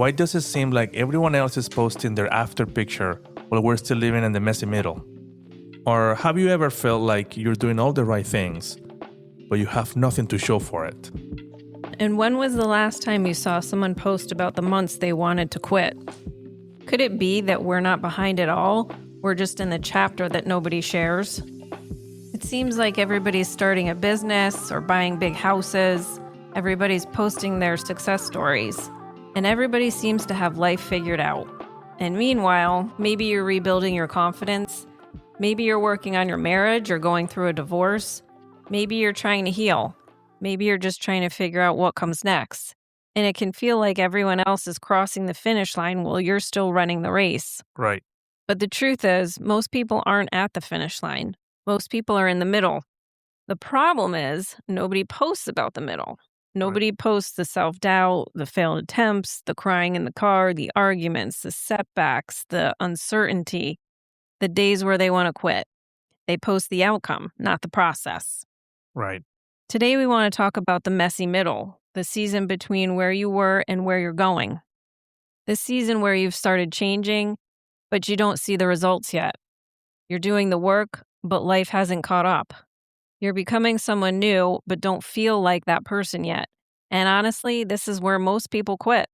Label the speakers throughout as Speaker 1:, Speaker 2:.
Speaker 1: Why does it seem like everyone else is posting their after picture while we're still living in the messy middle? Or have you ever felt like you're doing all the right things, but you have nothing to show for it?
Speaker 2: And when was the last time you saw someone post about the months they wanted to quit? Could it be that we're not behind at all? We're just in the chapter that nobody shares? It seems like everybody's starting a business or buying big houses. Everybody's posting their success stories. And everybody seems to have life figured out. And meanwhile, maybe you're rebuilding your confidence. Maybe you're working on your marriage or going through a divorce. Maybe you're trying to heal. Maybe you're just trying to figure out what comes next. And it can feel like everyone else is crossing the finish line while you're still running the race.
Speaker 1: Right.
Speaker 2: But the truth is, most people aren't at the finish line. Most people are in the middle. The problem is, nobody posts about the middle. Nobody posts the self-doubt, the failed attempts, the crying in the car, the arguments, the setbacks, the uncertainty, the days where they want to quit. They post the outcome, not the process.
Speaker 1: Right.
Speaker 2: Today, we want to talk about the messy middle, the season between where you were and where you're going. The season where you've started changing, but you don't see the results yet. You're doing the work, but life hasn't caught up. You're becoming someone new, but don't feel like that person yet. And honestly, this is where most people quit.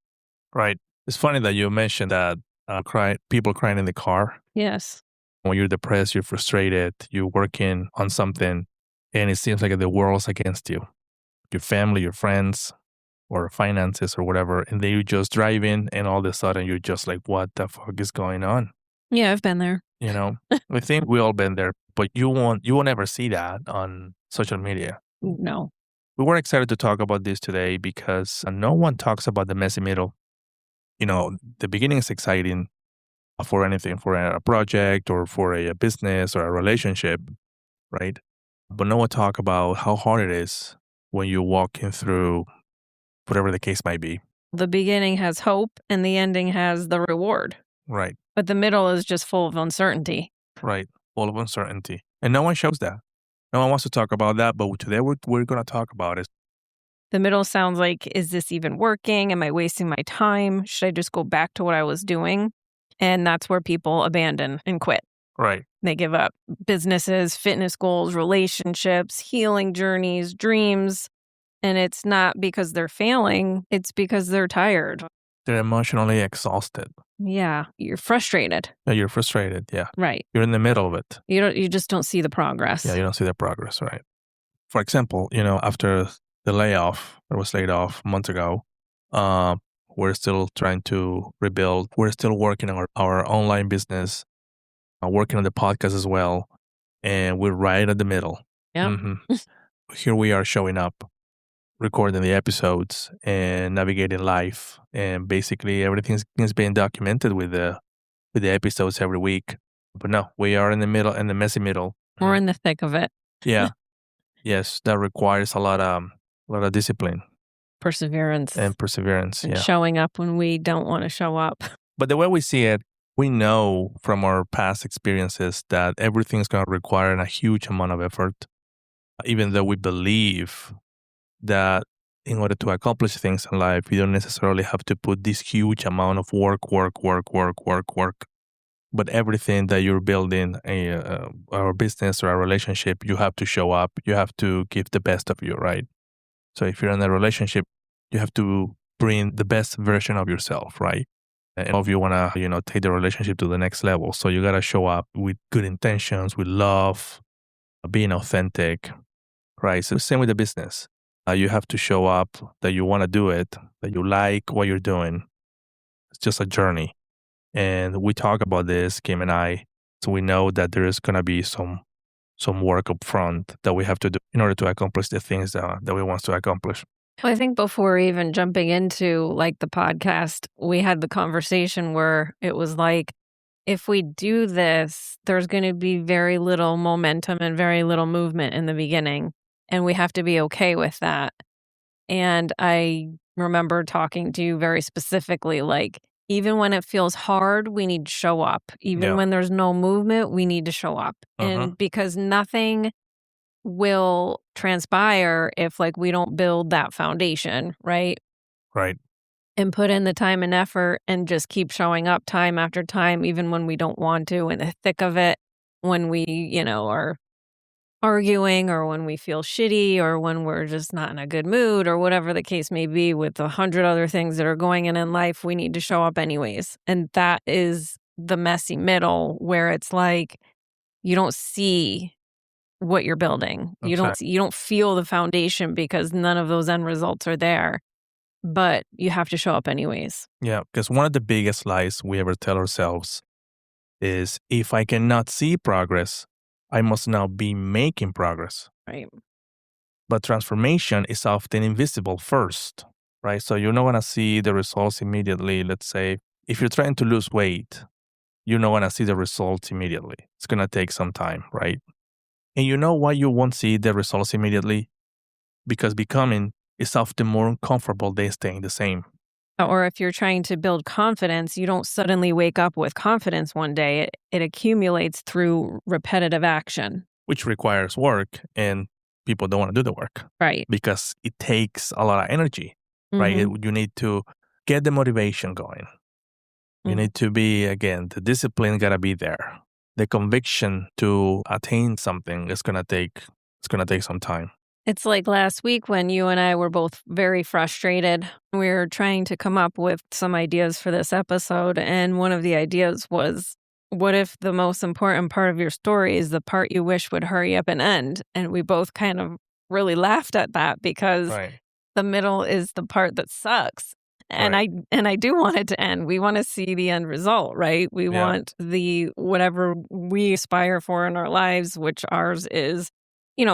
Speaker 1: Right. It's funny that you mentioned that people crying in the car.
Speaker 2: Yes.
Speaker 1: When you're depressed, you're frustrated, you're working on something, and it seems like the world's against you. Your family, your friends, or finances or whatever, and then you just drive in, and all of a sudden you're just like, what the fuck is going on?
Speaker 2: Yeah, I've been there.
Speaker 1: You know, I think we all been there, but you won't ever see that on social media.
Speaker 2: No.
Speaker 1: We were excited to talk about this today because no one talks about the messy middle. You know, the beginning is exciting for anything, for a project or for a business or a relationship, right? But no one talk about how hard it is when you're walking through whatever the case might be.
Speaker 2: The beginning has hope and the ending has the reward.
Speaker 1: Right.
Speaker 2: But the middle is just full of uncertainty.
Speaker 1: Right. Full of uncertainty. And no one shows that. No one wants to talk about that, but today we're going to talk about it.
Speaker 2: The middle sounds like, is this even working? Am I wasting my time? Should I just go back to what I was doing? And that's where people abandon and quit.
Speaker 1: Right.
Speaker 2: They give up businesses, fitness goals, relationships, healing journeys, dreams. And it's not because they're failing. It's because they're tired.
Speaker 1: They're emotionally exhausted.
Speaker 2: Yeah. You're frustrated.
Speaker 1: Yeah, you're frustrated. Yeah.
Speaker 2: Right.
Speaker 1: You're in the middle of it.
Speaker 2: You just don't see the progress.
Speaker 1: Yeah, you don't see the progress, right? For example, after the layoff, I was laid off months ago, we're still trying to rebuild. We're still working on our online business, working on the podcast as well. And we're right at the middle.
Speaker 2: Yeah.
Speaker 1: Mm-hmm. Here we are showing up, recording the episodes and navigating life. And basically everything is being documented with the episodes every week. But no, we are in the middle, in the messy middle.
Speaker 2: We're in the thick of it.
Speaker 1: Yeah. Yes, that requires a lot of discipline.
Speaker 2: Perseverance.
Speaker 1: And perseverance,
Speaker 2: and
Speaker 1: yeah.
Speaker 2: showing up when we don't want to show up.
Speaker 1: But the way we see it, we know from our past experiences that everything's going to require a huge amount of effort, even though we believe that in order to accomplish things in life, you don't necessarily have to put this huge amount of work. But everything that you're building, our business or a relationship, you have to show up. You have to give the best of you, right? So if you're in a relationship, you have to bring the best version of yourself, right? And if you want to, take the relationship to the next level. So you got to show up with good intentions, with love, being authentic, right? So same with the business. You have to show up that you want to do it, that you like what you're doing. It's just a journey. And we talk about this, Kim and I, so we know that there is going to be some work up front that we have to do in order to accomplish the things that we want to accomplish.
Speaker 2: Well, I think before even jumping into the podcast, we had the conversation where it was like, if we do this, there's going to be very little momentum and very little movement in the beginning. And we have to be okay with that. And I remember talking to you very specifically, even when it feels hard, we need to show up. Even when there's no movement, we need to show up. And because nothing will transpire if we don't build that foundation, right?
Speaker 1: Right.
Speaker 2: and put in the time and effort and just keep showing up time after time, even when we don't want to, in the thick of it, when we, are arguing or when we feel shitty or when we're just not in a good mood or whatever the case may be with 100 other things that are going in life, we need to show up anyways. And that is the messy middle where it's like you don't see what you're building.
Speaker 1: Exactly.
Speaker 2: You don't feel the foundation because none of those end results are there. But you have to show up anyways.
Speaker 1: Yeah, because one of the biggest lies we ever tell ourselves is if I cannot see progress, I must now be making progress.
Speaker 2: Right.
Speaker 1: But transformation is often invisible first, right? So you're not going to see the results immediately. Let's say if you're trying to lose weight, you're not going to see the results immediately. It's going to take some time, right? And you know why you won't see the results immediately? Because becoming is often more uncomfortable than staying the same.
Speaker 2: Or if you're trying to build confidence, you don't suddenly wake up with confidence one day. It accumulates through repetitive action.
Speaker 1: Which requires work, and people don't want to do the work.
Speaker 2: Right.
Speaker 1: Because it takes a lot of energy, right? You need to get the motivation going. You need to be, again, the discipline got to be there. The conviction to attain something is going to take some time.
Speaker 2: It's like last week when you and I were both very frustrated. We were trying to come up with some ideas for this episode. And one of the ideas was, what if the most important part of your story is the part you wish would hurry up and end? And we both kind of really laughed at that because the middle is the part that sucks. And I do want it to end. We want to see the end result, right? We want the whatever we aspire for in our lives, which ours is,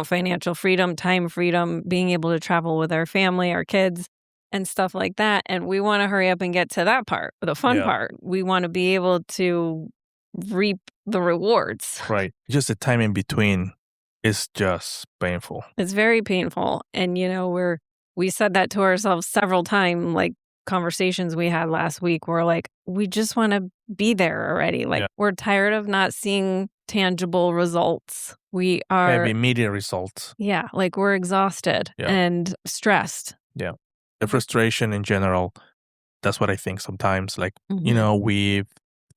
Speaker 2: financial freedom, time freedom, being able to travel with our family, our kids, and stuff like that. And we want to hurry up and get to that part, the fun part. We want to be able to reap the rewards.
Speaker 1: Right. Just the time in between is just painful.
Speaker 2: It's very painful. And, we said that to ourselves several times, like conversations we had last week. We're like, we just want to be there already. Like, we're tired of not seeing tangible results. We are
Speaker 1: immediate results.
Speaker 2: Yeah, like we're exhausted and stressed.
Speaker 1: Yeah. The frustration in general, that's what I think sometimes. Like, we've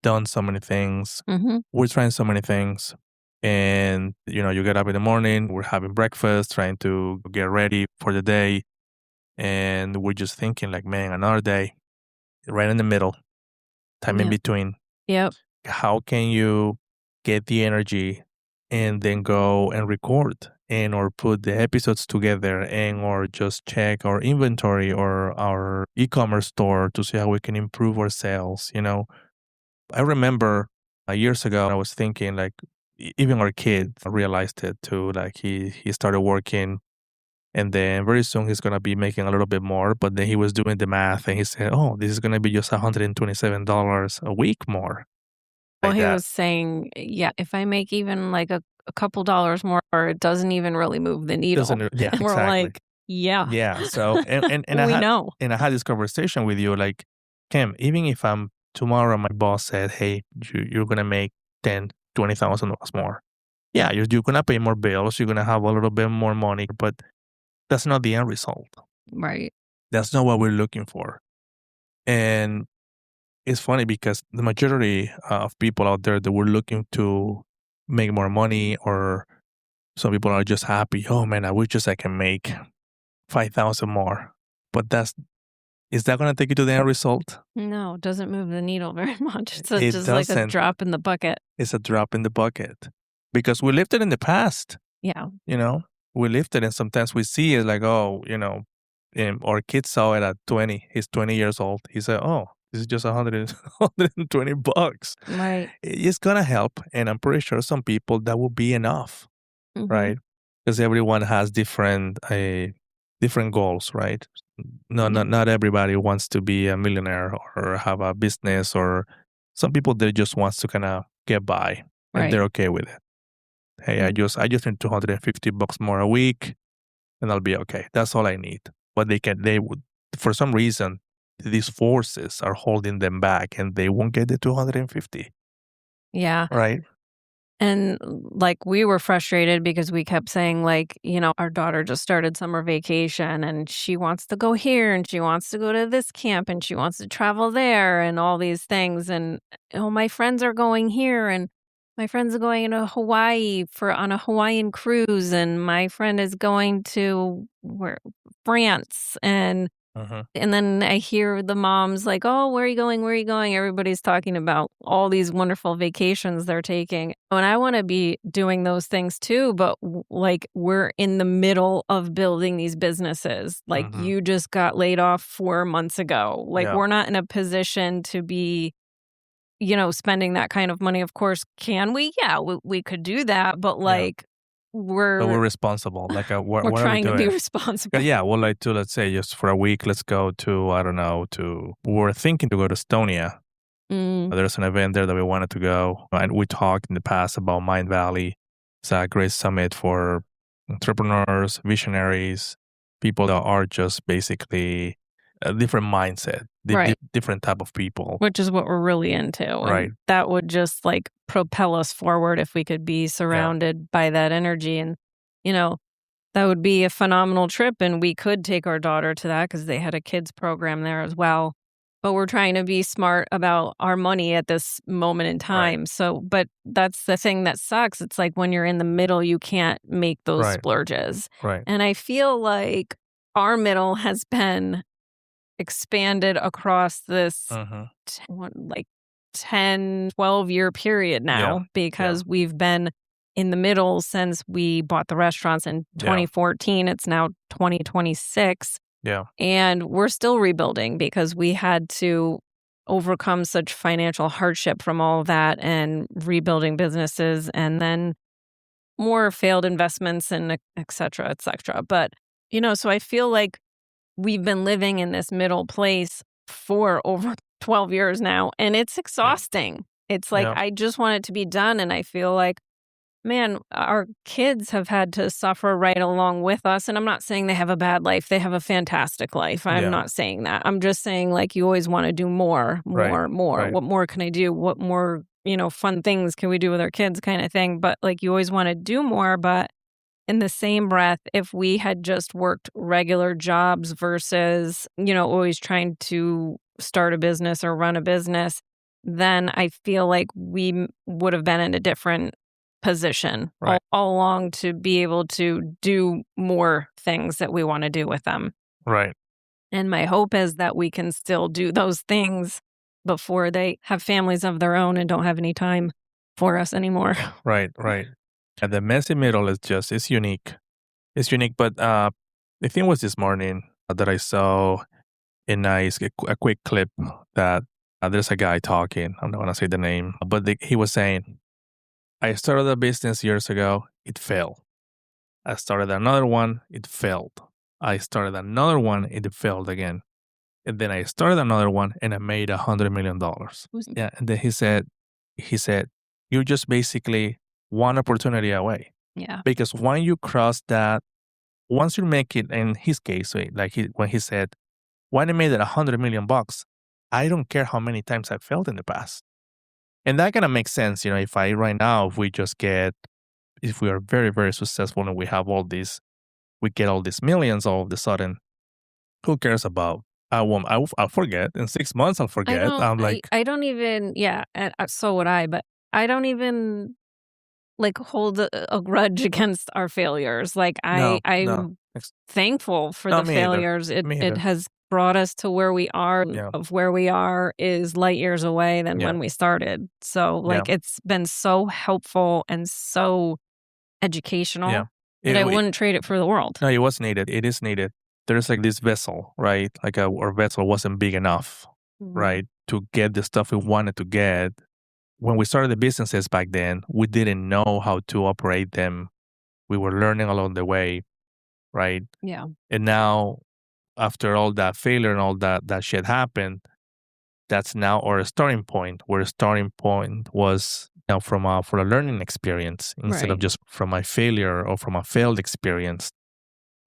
Speaker 1: done so many things. We're trying so many things. And, you get up in the morning, we're having breakfast, trying to get ready for the day. And we're just thinking like, man, another day, right in the middle, time in between.
Speaker 2: Yep.
Speaker 1: How can you get the energy and then go and record or put the episodes together or just check our inventory or our e-commerce store to see how we can improve our sales? I remember years ago, I was thinking like, even our kid realized it too. Like he started working and then very soon he's going to be making a little bit more. But then he was doing the math and he said, oh, this is going to be just $127 a week more.
Speaker 2: Well, he was saying, if I make even like a couple dollars more, or it doesn't even really move the needle.
Speaker 1: Yeah,
Speaker 2: and we're like, yeah.
Speaker 1: So, and
Speaker 2: we know.
Speaker 1: And I had this conversation with you, like, Kim, even if tomorrow my boss said, hey, you're going to make $20,000 more. Yeah, you're going to pay more bills. You're going to have a little bit more money, but that's not the end result.
Speaker 2: Right.
Speaker 1: That's not what we're looking for. And it's funny because the majority of people out there that were looking to make more money, or some people are just happy. Oh man, I wish just I can make 5,000 more. But is that going to take you to the end result?
Speaker 2: No, it doesn't move the needle very much. So it's just like a drop in the bucket.
Speaker 1: It's a drop in the bucket because we lived it in the past.
Speaker 2: Yeah.
Speaker 1: We lived it, and sometimes we see it like, oh, our kid saw it at 20. He's 20 years old. He said, oh, this is just $120.
Speaker 2: Right.
Speaker 1: It's going to help. And I'm pretty sure some people that will be enough, right? Because everyone has different goals, right? No, not everybody wants to be a millionaire or have a business, or some people that just wants to kind of get by and they're okay with it. Hey, I just need $250 more a week and I'll be okay. That's all I need. But they would, for some reason, these forces are holding them back and they won't get the 250.
Speaker 2: Yeah.
Speaker 1: Right.
Speaker 2: And like we were frustrated because we kept saying like, our daughter just started summer vacation and she wants to go here and she wants to go to this camp and she wants to travel there and all these things. And my friends are going here and my friends are going to Hawaii on a Hawaiian cruise and my friend is going to France
Speaker 1: Mhm.
Speaker 2: and then I hear the moms like, "Oh, where are you going? Where are you going?" Everybody's talking about all these wonderful vacations they're taking. And I want to be doing those things too, but like we're in the middle of building these businesses. Like
Speaker 1: Mhm.
Speaker 2: you just got laid off 4 months ago. Like
Speaker 1: Yeah.
Speaker 2: we're not in a position to be, spending that kind of money. Of course, can we? Yeah, we could do that, but
Speaker 1: Yeah.
Speaker 2: like
Speaker 1: But we're
Speaker 2: we're
Speaker 1: responsible. Like,
Speaker 2: we're
Speaker 1: what are we
Speaker 2: trying to be
Speaker 1: doing?
Speaker 2: responsible.
Speaker 1: Yeah, well, like to let's say just for a week, let's go to I don't know to. We're thinking to go to Estonia.
Speaker 2: Mm,
Speaker 1: There's an event there that we wanted to go, and we talked in the past about Mind Valley. It's a great summit for entrepreneurs, visionaries, people that are just basically a different mindset,
Speaker 2: right.
Speaker 1: different type of people.
Speaker 2: Which is what we're really into,
Speaker 1: Right.
Speaker 2: and that would just, like, propel us forward if we could be
Speaker 1: Yeah.
Speaker 2: surrounded by that energy, and, you know, that would be a phenomenal trip, and we could take our daughter to that because they had a kids program there as well, but we're trying to be smart about our money at this moment in
Speaker 1: Right.
Speaker 2: time, but that's the thing that sucks, it's like when you're in the middle, you can't make those
Speaker 1: Right.
Speaker 2: splurges,
Speaker 1: Right.
Speaker 2: and I feel like our middle has been expanded across this
Speaker 1: Hmm.
Speaker 2: like 10-12 year period
Speaker 1: Yeah.
Speaker 2: now
Speaker 1: Yeah.
Speaker 2: because we've been in the middle since we bought the restaurants in
Speaker 1: Yeah.
Speaker 2: 2014. It's now 2026
Speaker 1: Yeah.
Speaker 2: and we're still rebuilding because we had to overcome such financial hardship from all of that and rebuilding businesses and then more failed investments and et cetera, et cetera. But, so I feel like we've been living in this middle place for over 12 years now, and it's
Speaker 1: Yeah.
Speaker 2: exhausting. It's like,
Speaker 1: Yeah.
Speaker 2: I just want it to be done. And I feel like, man, our kids have had to suffer right along with us. And I'm not saying they have a bad life, they have a fantastic life. I'm
Speaker 1: Yeah.
Speaker 2: not saying that. I'm just saying, like, you always want to do more,
Speaker 1: Right.
Speaker 2: more, more.
Speaker 1: Right.
Speaker 2: What more can I do? What more, fun things can we do with our kids kind of thing? But like, you always want to do more. But in the same breath, if we had just worked regular jobs versus, always trying to start a business or run a business, then I feel like we would have been in a different position
Speaker 1: Right.
Speaker 2: all along to be able to do more things that we want to do with them.
Speaker 1: Right.
Speaker 2: And my hope is that we can still do those things before they have families of their own and don't have any time for us anymore.
Speaker 1: Right. Right. And the messy middle is just it's unique. It's unique, but the thing was this morning that I saw a quick clip that there's a guy talking. I'm not gonna say the name, but he was saying, "I started a business years ago. It failed. I started another one. It failed. I started another one. It failed again. And then I started another one, and I made $100 million." Yeah, and then he said, "You're just basically one opportunity away
Speaker 2: Yeah.
Speaker 1: because once you make it." In his case, when he said, "When I made it $100 million, I don't care how many times I failed in the past." And that kind of makes sense, if I right now, if we are very, very successful and we get all these millions all of a sudden, who cares about? I'll forget. In 6 months, I'll
Speaker 2: I
Speaker 1: forget.
Speaker 2: don't
Speaker 1: I'm like,
Speaker 2: I don't even yeah, and, so would I, but I don't even, like, hold a grudge against our failures, like,
Speaker 1: no, no,
Speaker 2: I'm thankful for
Speaker 1: not
Speaker 2: the
Speaker 1: me either.
Speaker 2: failures,
Speaker 1: Me
Speaker 2: it
Speaker 1: either.
Speaker 2: has brought us to where we are,
Speaker 1: Yeah,
Speaker 2: of where we are is light years away than
Speaker 1: yeah,
Speaker 2: when we started, so,
Speaker 1: yeah,
Speaker 2: like, it's been so helpful and so
Speaker 1: yeah.
Speaker 2: educational that
Speaker 1: It,
Speaker 2: I
Speaker 1: we,
Speaker 2: wouldn't trade it for the world.
Speaker 1: no, it was needed. It is needed. There's like this vessel, right? Like our vessel wasn't big enough,
Speaker 2: Mhm.
Speaker 1: right, to get the stuff we wanted to get. When we started the businesses back then, we didn't know how to operate them. We were learning along the way, right?
Speaker 2: Yeah,
Speaker 1: And now, after all that failure and all that shit happened, that's now our starting point. Where the starting point was now from a learning experience instead of
Speaker 2: right.
Speaker 1: just from a failure or from a failed experience.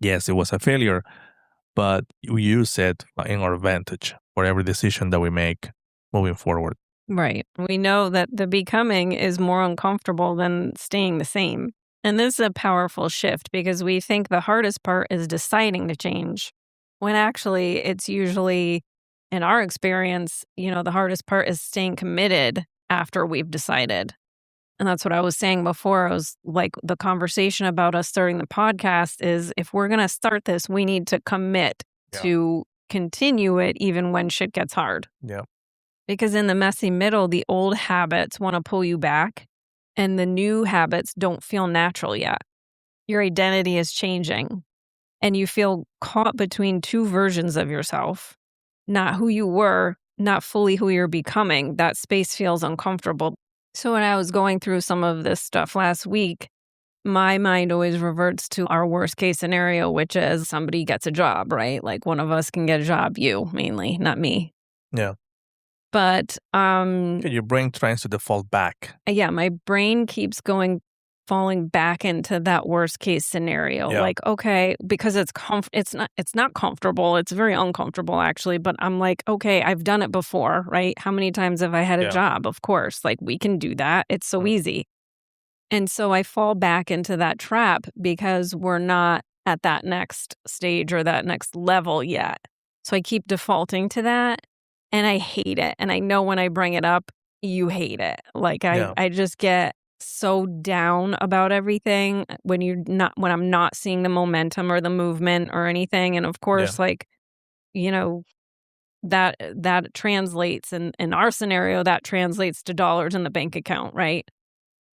Speaker 1: Yes, it was a failure, but we use it in our advantage for every decision that we make moving forward.
Speaker 2: Right. We know that the becoming is more uncomfortable than staying the same. And this is a powerful shift because we think the hardest part is deciding to change, when actually it's usually, in our experience, the hardest part is staying committed after we've decided. And that's what I was saying before. I was like, the conversation about us starting the podcast is, if we're going to start this, we need to commit to continue it even when shit gets hard.
Speaker 1: Yeah.
Speaker 2: Because in the messy middle, the old habits want to pull you back and the new habits don't feel natural yet. Your identity is changing and you feel caught between two versions of yourself, not who you were, not fully who you're becoming. That space feels uncomfortable. So when I was going through some of this stuff last week, my mind always reverts to our worst case scenario, which is somebody gets a job, right? Like one of us can get a job, you mainly, not me.
Speaker 1: Yeah.
Speaker 2: But
Speaker 1: Your brain tries to default back.
Speaker 2: yeah, my brain keeps falling back into that worst case scenario.
Speaker 1: Yeah.
Speaker 2: Like, okay, because it's not comfortable. It's very uncomfortable actually, but I'm like, okay, I've done it before, right? How many times have I had a job? Of course. Like we can do that. It's so easy. And so I fall back into that trap because we're not at that next stage or that next level yet. So I keep defaulting to that. And I hate it. And I know when I bring it up, you hate it. Like I just get so down about everything when I'm not seeing the momentum or the movement or anything. And of course, like, that translates in our scenario, that translates to dollars in the bank account, right?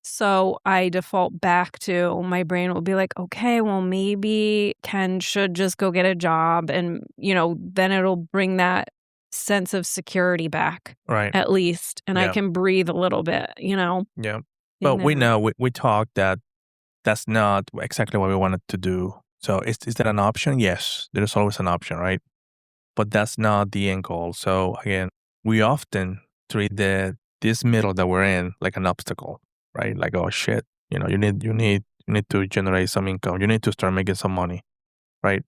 Speaker 2: So I default back to, my brain will be like, okay, well, maybe Ken should just go get a job. And, then it'll bring that sense of security back,
Speaker 1: right?
Speaker 2: At least. And I can breathe a little bit,
Speaker 1: Yeah. But we know, we talked that that's not exactly what we wanted to do. So is that an option? Yes, there's always an option, right? But that's not the end goal. So again, we often treat this middle that we're in like an obstacle, right? Like, oh shit, you need to generate some income. You need to start making some money, right?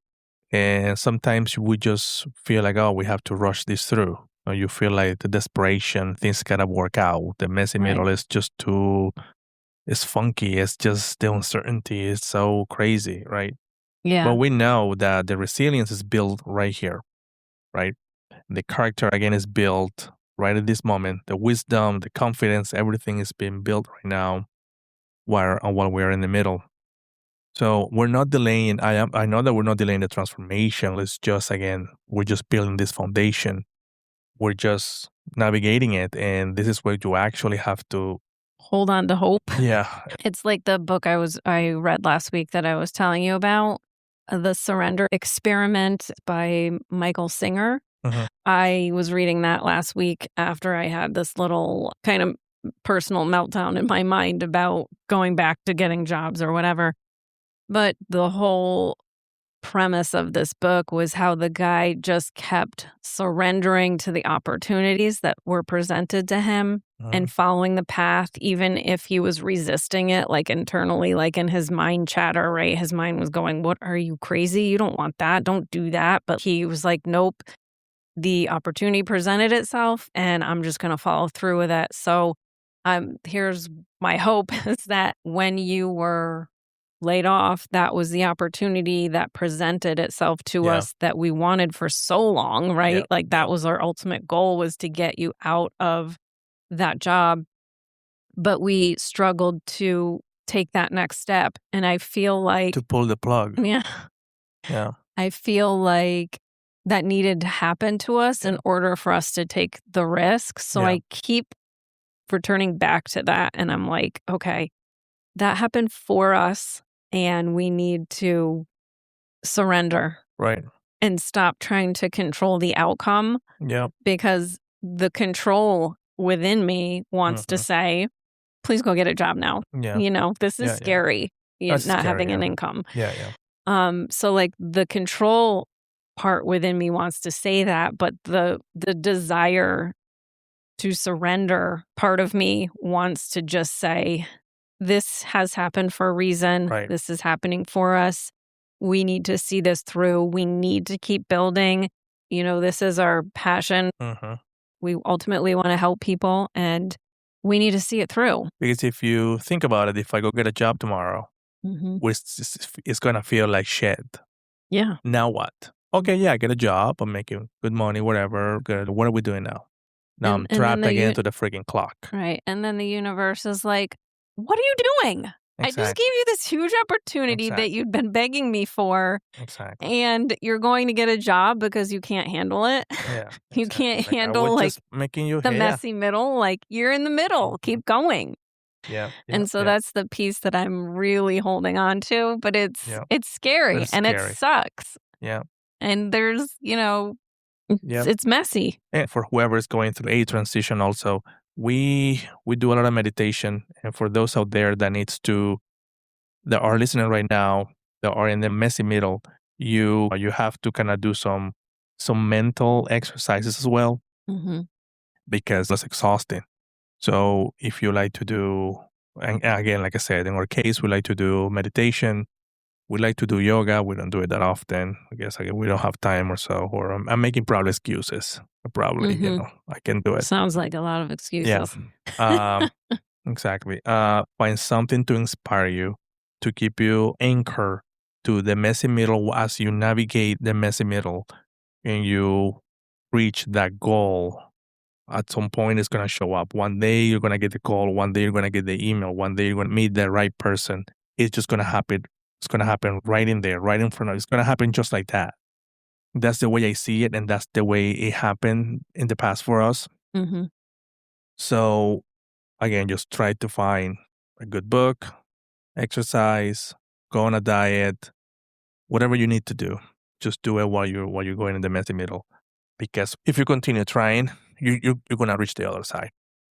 Speaker 1: And sometimes we just feel like, oh, we have to rush this through. Or you feel like the desperation, things gotta work out. The messy middle is just it's funky. It's just the uncertainty is so crazy, right?
Speaker 2: Yeah.
Speaker 1: But we know that the resilience is built right here, right? The character, again, is built right at this moment. The wisdom, the confidence, everything is being built right now while we're in the middle. So we're not delaying. I know that we're not delaying the transformation. We're just building this foundation. We're just navigating it. And this is where you actually have to
Speaker 2: hold on to hope.
Speaker 1: Yeah.
Speaker 2: It's like the book I read last week that I was telling you about, The Surrender Experiment by Michael Singer.
Speaker 1: Mhm.
Speaker 2: I was reading that last week after I had this little kind of personal meltdown in my mind about going back to getting jobs or whatever. But the whole premise of this book was how the guy just kept surrendering to the opportunities that were presented to him and following the path, even if he was resisting it, like internally, like in his mind chatter, right? His mind was going, what, are you crazy? You don't want that. Don't do that. But he was like, nope, the opportunity presented itself and I'm just going to follow through with it. So here's my hope is that when you were laid off, that was the opportunity that presented itself to us that we wanted for so long, right? Like that was our ultimate goal, was to get you out of that job. But we struggled to take that next step. And I feel like
Speaker 1: to pull the plug.
Speaker 2: Yeah. I feel like that needed to happen to us in order for us to take the risk. So I keep returning back to that. And I'm like, okay, that happened for us. And we need to surrender.
Speaker 1: Right.
Speaker 2: And stop trying to control the outcome.
Speaker 1: Yeah.
Speaker 2: Because the control within me wants to say, please go get a job now.
Speaker 1: Yeah.
Speaker 2: This is scary. Not having an income.
Speaker 1: Yeah.
Speaker 2: So like the control part within me wants to say that, but the desire to surrender part of me wants to just say, this has happened for a reason.
Speaker 1: Right.
Speaker 2: This is happening for us. We need to see this through. We need to keep building. This is our passion. We ultimately want to help people, and we need to see it through.
Speaker 1: Because if you think about it, if I go get a job tomorrow,
Speaker 2: Mm-hmm.
Speaker 1: it's going to feel like shit.
Speaker 2: Yeah.
Speaker 1: Now what? Okay, yeah, I get a job. I'm making good money, whatever. Good. What are we doing now? Now I'm
Speaker 2: And then
Speaker 1: trapped again to the freaking clock.
Speaker 2: Right. And then the universe is like, what are you doing? I just
Speaker 1: Exactly.
Speaker 2: gave you this huge opportunity that you'd been begging me for.
Speaker 1: Exactly.
Speaker 2: And you're going to get a job because you can't handle it.
Speaker 1: Yeah.
Speaker 2: You can't
Speaker 1: Like, I
Speaker 2: handle
Speaker 1: was
Speaker 2: like
Speaker 1: just making you
Speaker 2: the messy middle. Like you're in the middle. Keep going.
Speaker 1: Yeah.
Speaker 2: And so that's the piece that I'm really holding on to. But it's scary
Speaker 1: It's
Speaker 2: and
Speaker 1: scary.
Speaker 2: it sucks.
Speaker 1: Yeah.
Speaker 2: And there's, it's messy.
Speaker 1: And for whoever is going through a transition also, we do a lot of meditation. And for those out there that are listening right now, that are in the messy middle, you have to kind of do some mental exercises as well,
Speaker 2: Mm-hmm.
Speaker 1: because that's exhausting. So if you like to do, and again, like I said, in our case, we like to do meditation. We like to do yoga. We don't do it that often. I guess we don't have time or so, or I'm making probably excuses. Probably, I can do it.
Speaker 2: Sounds like a lot of excuses.
Speaker 1: Yeah. Exactly. Find something to inspire you, to keep you anchored to the messy middle as you navigate the messy middle and you reach that goal. At some point, it's going to show up. One day, you're going to get the call. One day, you're going to get the email. One day, you're going to meet the right person. It's just going to happen. It's going to happen right in there, right in front of you. It's going to happen just like that. That's the way I see it, and that's the way it happened in the past for us.
Speaker 2: Mm-hmm.
Speaker 1: So, again, just try to find a good book, exercise, go on a diet, whatever you need to do. Just do it while you're going in the messy middle. Because if you continue trying, you're going to reach the other side.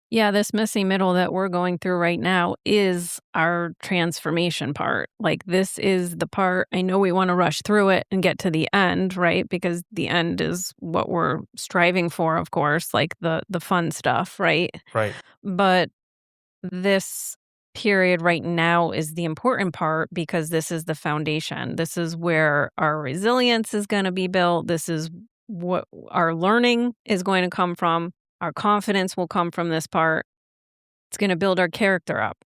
Speaker 2: Yeah, this messy middle that we're going through right now is our transformation part. Like, this is the part, I know we want to rush through it and get to the end, right? Because the end is what we're striving for, of course, like the fun stuff, right?
Speaker 1: Right.
Speaker 2: But this period right now is the important part because this is the foundation. This is where our resilience is going to be built. This is what our learning is going to come from. Our confidence will come from this part. It's going to build our character up.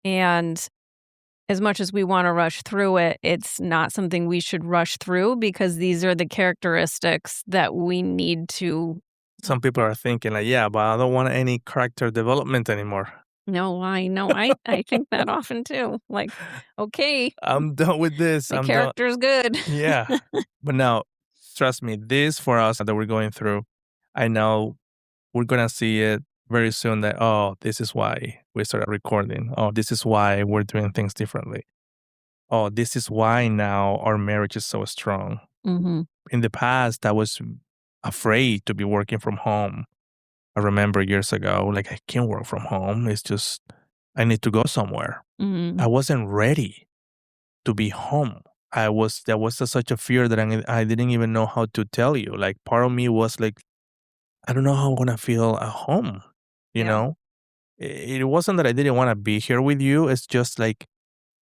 Speaker 2: And as much as we want to rush through it, it's not something we should rush through because these are the characteristics that we need to.
Speaker 1: Some people are thinking like, yeah, but I don't want any character development anymore.
Speaker 2: No, I know. I think that often too. Like, okay,
Speaker 1: I'm done with this.
Speaker 2: the character's good.
Speaker 1: Yeah. But now, trust me, this for us that we're going through, I know we're going to see it very soon that, oh, this is why we started recording. Oh, this is why we're doing things differently. Oh, this is why now our marriage is so strong.
Speaker 2: Mm-hmm.
Speaker 1: In the past, I was afraid to be working from home. I remember years ago, like, I can't work from home. It's just, I need to go somewhere.
Speaker 2: Mm-hmm.
Speaker 1: I wasn't ready to be home. There was such a fear that I didn't even know how to tell you. Like, part of me was like, I don't know how I'm going to feel at home. You know, it wasn't that I didn't want to be here with you. It's just like,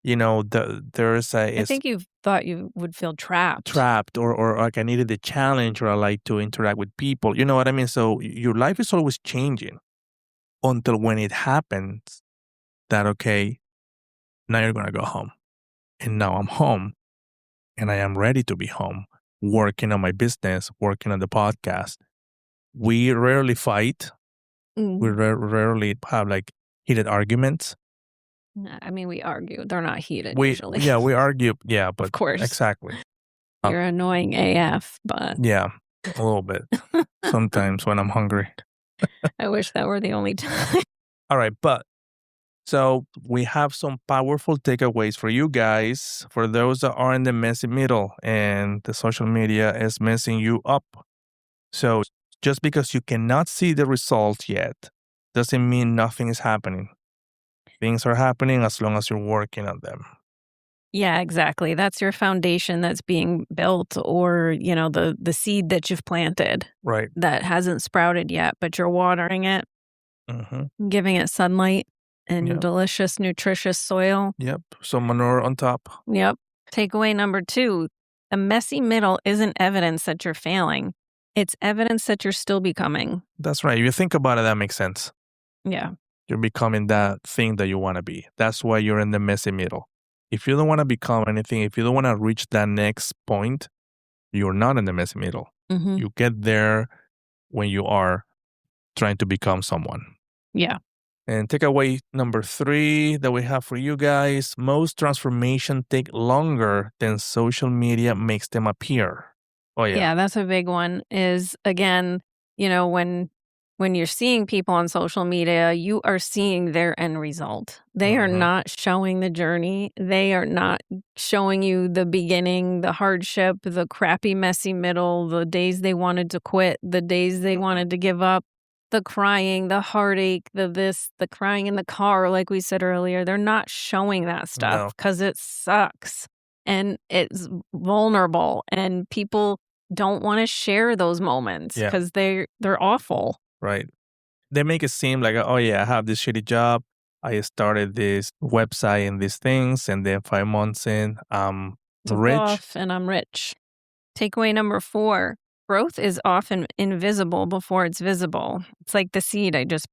Speaker 2: I think you thought you would feel trapped.
Speaker 1: Or like I needed the challenge, or I like to interact with people. You know what I mean? So your life is always changing until when it happens that, okay, now you're going to go home. And now I'm home and I am ready to be home, working on my business, working on the podcast. We rarely fight. We rarely have like heated arguments.
Speaker 2: I mean, we argue. They're not heated usually.
Speaker 1: Yeah, we argue. Yeah, but
Speaker 2: of course.
Speaker 1: Exactly.
Speaker 2: You're annoying AF, but.
Speaker 1: Yeah, a little bit. Sometimes when I'm hungry.
Speaker 2: I wish that were the only time.
Speaker 1: All right, but so we have some powerful takeaways for you guys, for those that are in the messy middle and the social media is messing you up. So just because you cannot see the results yet doesn't mean nothing is happening. Things are happening as long as you're working on them.
Speaker 2: Yeah, exactly. That's your foundation that's being built, or, the seed that you've planted.
Speaker 1: Right.
Speaker 2: That hasn't sprouted yet, but you're watering it, giving it sunlight and delicious, nutritious soil.
Speaker 1: Yep. Some manure on top.
Speaker 2: Yep. Takeaway number 2, a messy middle isn't evidence that you're failing. It's evidence that you're still becoming.
Speaker 1: That's right. If you think about it, that makes sense.
Speaker 2: Yeah.
Speaker 1: You're becoming that thing that you want to be. That's why you're in the messy middle. If you don't want to become anything, if you don't want to reach that next point, you're not in the messy middle.
Speaker 2: Mm-hmm.
Speaker 1: You get there when you are trying to become someone.
Speaker 2: Yeah.
Speaker 1: And takeaway number 3 that we have for you guys, most transformation take longer than social media makes them appear. Oh yeah.
Speaker 2: Yeah, that's a big one is, again, when you're seeing people on social media, you are seeing their end result. They are not showing the journey. They are not showing you the beginning, the hardship, the crappy, messy middle, the days they wanted to quit, the days they wanted to give up, the crying, the heartache, the crying in the car, like we said earlier. They're not showing that stuff
Speaker 1: No.
Speaker 2: because it sucks and it's vulnerable, and people don't want to share those moments
Speaker 1: Yeah.
Speaker 2: because they're awful.
Speaker 1: Right. They make it seem like, oh yeah, I have this shitty job. I started this website and these things, and then 5 months in, I'm
Speaker 2: Took
Speaker 1: rich.
Speaker 2: off and I'm rich. Takeaway number 4, growth is often invisible before it's visible. It's like the seed I just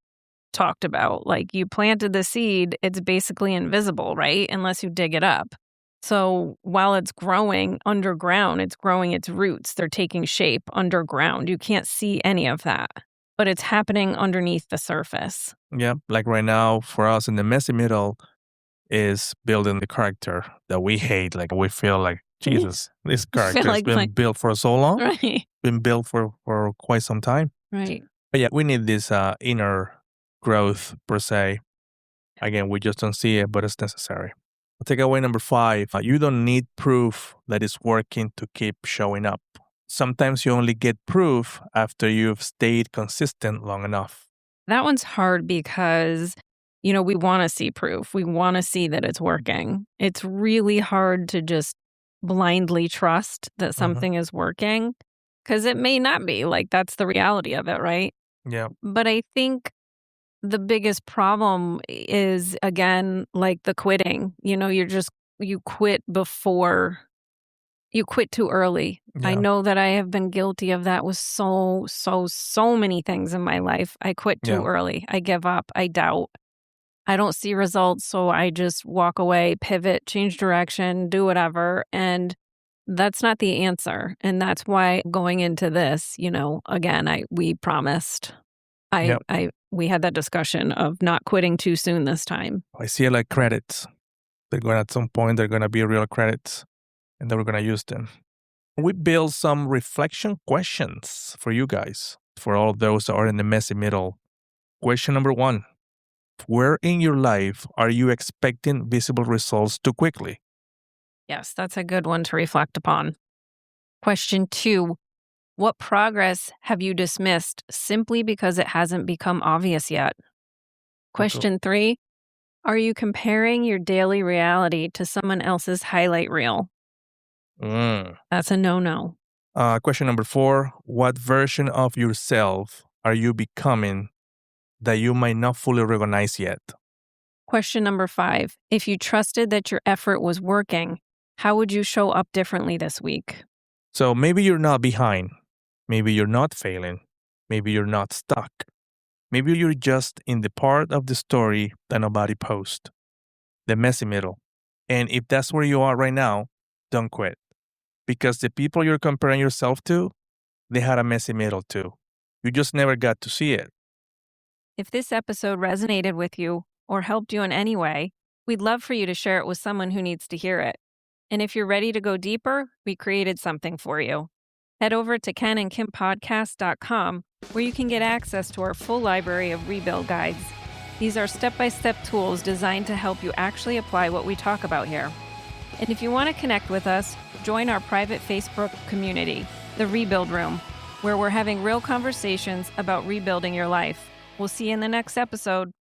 Speaker 2: talked about. Like, you planted the seed, it's basically invisible, right? Unless you dig it up. So while it's growing underground, it's growing its roots. They're taking shape underground. You can't see any of that, but it's happening underneath the surface.
Speaker 1: Yeah. Like right now, for us in the messy middle is building the character that we hate. Like we feel like, Jesus, this character has
Speaker 2: like
Speaker 1: been built for so long,
Speaker 2: Right.
Speaker 1: been built for quite some time.
Speaker 2: Right.
Speaker 1: But yeah, we need this inner growth per se. Again, we just don't see it, but it's necessary. Takeaway number 5, you don't need proof that it's working to keep showing up. Sometimes you only get proof after you've stayed consistent long enough.
Speaker 2: That one's hard because, we want to see proof. We want to see that it's working. It's really hard to just blindly trust that something is working because it may not be. Like, that's the reality of it, right?
Speaker 1: Yeah.
Speaker 2: But I think the biggest problem is, again, like the quitting. You quit before, you quit too early.
Speaker 1: Yeah.
Speaker 2: I know that I have been guilty of that with so many things in my life. I quit too early. I give up. I doubt. I don't see results, so I just walk away, pivot, change direction, do whatever. And that's not the answer. And that's why going into this, again, we promised. We had that discussion of not quitting too soon this time.
Speaker 1: I see it like credits. At some point, they're going to be real credits, and then we're going to use them. We build some reflection questions for you guys, for all those that are in the messy middle. Question number 1, where in your life are you expecting visible results too quickly?
Speaker 2: Yes, that's a good one to reflect upon. Question 2, what progress have you dismissed simply because it hasn't become obvious yet? Question 3, are you comparing your daily reality to someone else's highlight reel? That's a no-no.
Speaker 1: Question number 4, what version of yourself are you becoming that you might not fully recognize yet?
Speaker 2: Question number 5, if you trusted that your effort was working, how would you show up differently this week?
Speaker 1: So maybe you're not behind. Maybe you're not failing. Maybe you're not stuck. Maybe you're just in the part of the story that nobody posts, the messy middle. And if that's where you are right now, don't quit. Because the people you're comparing yourself to, they had a messy middle too. You just never got to see it.
Speaker 2: If this episode resonated with you or helped you in any way, we'd love for you to share it with someone who needs to hear it. And if you're ready to go deeper, we created something for you. Head over to kenandkimpodcast.com where you can get access to our full library of rebuild guides. These are step-by-step tools designed to help you actually apply what we talk about here. And if you want to connect with us, join our private Facebook community, The Rebuild Room, where we're having real conversations about rebuilding your life. We'll see you in the next episode.